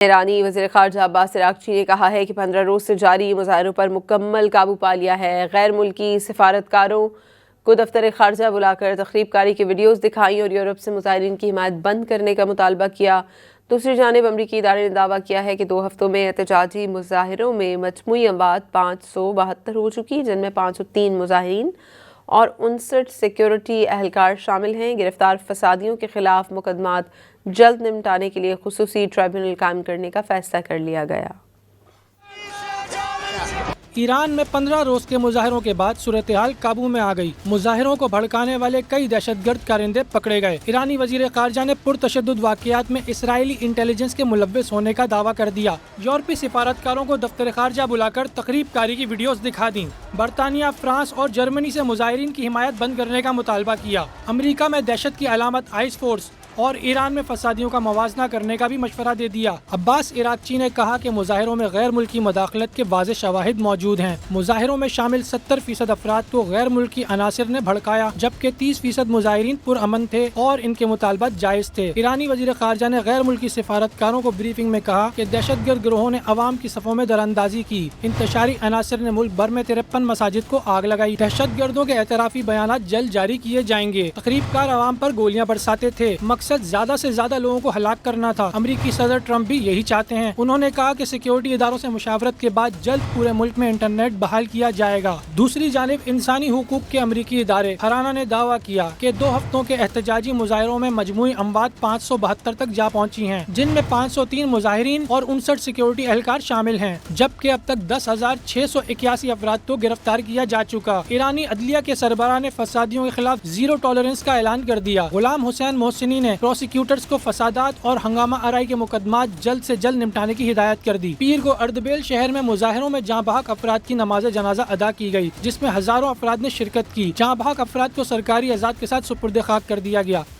ایرانی وزیر خارجہ عباس عراقچی نے کہا ہے کہ 15 روز سے جاری مظاہروں پر مکمل قابو پا لیا ہے۔ غیر ملکی سفارتکاروں کو دفتر خارجہ بلا کر تخریب کاری کی ویڈیوز دکھائیں اور یورپ سے مظاہرین کی حمایت بند کرنے کا مطالبہ کیا۔ دوسری جانب امریکی ادارے نے دعویٰ کیا ہے کہ 2 ہفتوں میں احتجاجی مظاہروں میں مجموعی اموات 572 ہو چکی، جن میں 503 مظاہرین اور 59 سیکیورٹی اہلکار شامل ہیں۔ گرفتار فسادیوں کے خلاف مقدمات جلد نمٹانے کے لیے خصوصی ٹریبیونل قائم کرنے کا فیصلہ کر لیا گیا۔ ایران میں 15 روز کے مظاہروں کے بعد صورتحال قابو میں آ گئی۔ مظاہروں کو بھڑکانے والے کئی دہشت گرد کارندے پکڑے گئے۔ ایرانی وزیر خارجہ نے پرتشدد واقعات میں اسرائیلی انٹیلیجنس کے ملوث ہونے کا دعویٰ کر دیا۔ یورپی سفارتکاروں کو دفتر خارجہ بلا کر تخریب کاری کی ویڈیوز دکھا دیں۔ برطانیہ، فرانس اور جرمنی سے مظاہرین کی حمایت بند کرنے کا مطالبہ کیا۔ امریکہ میں دہشت کی علامت آئس فورس اور ایران میں فسادیوں کا موازنہ کرنے کا بھی مشورہ دے دیا۔ عباس عراقچی نے کہا کہ مظاہروں میں غیر ملکی مداخلت کے واضح شواہد موجود ہیں۔ مظاہروں میں شامل 70% افراد کو غیر ملکی عناصر نے بھڑکایا، جبکہ 30% مظاہرین پرامن تھے اور ان کے مطالبات جائز تھے۔ ایرانی وزیر خارجہ نے غیر ملکی سفارتکاروں کو بریفنگ میں کہا کہ دہشت گرد گروہوں نے عوام کی صفوں میں دراندازی کی۔ انتشاری عناصر نے ملک بھر میں 53 مساجد کو آگ لگائی۔ دہشت گردوں کے اعترافی بیانات جلد جاری کیے جائیں گے۔ تخریب کار عوام پر گولیاں برساتے تھے۔ مقصد زیادہ سے زیادہ لوگوں کو ہلاک کرنا تھا۔ امریکی صدر ٹرمپ بھی یہی چاہتے ہیں۔ انہوں نے کہا کہ سیکیورٹی اداروں سے مشاورت کے بعد جلد پورے ملک میں انٹرنیٹ بحال کیا جائے گا۔ دوسری جانب انسانی حقوق کے امریکی ادارے ہرانہ نے دعویٰ کیا کہ 2 ہفتوں کے احتجاجی مظاہروں میں مجموعی اموات 572 تک جا پہنچی ہیں، جن میں 503 مظاہرین اور 59 سیکیورٹی اہلکار شامل ہیں، جبکہ اب تک 10,681 افراد کو گرفتار کیا جا چکا۔ ایرانی عدلیہ کے سربراہ نے فسادیوں کے خلاف زیرو ٹالرنس کا اعلان کر دیا۔ غلام حسین محسنی نے پروسیکیوٹرز کو فسادات اور ہنگامہ آرائی کے مقدمات جلد سے جلد نمٹانے کی ہدایت کر دی۔ پیر کو اردبیل شہر میں مظاہروں میں جاں بحق افراد کی نماز جنازہ ادا کی گئی، جس میں ہزاروں افراد نے شرکت کی۔ جاں بحق افراد کو سرکاری اعزاز کے ساتھ سپرد خاک کر دیا گیا۔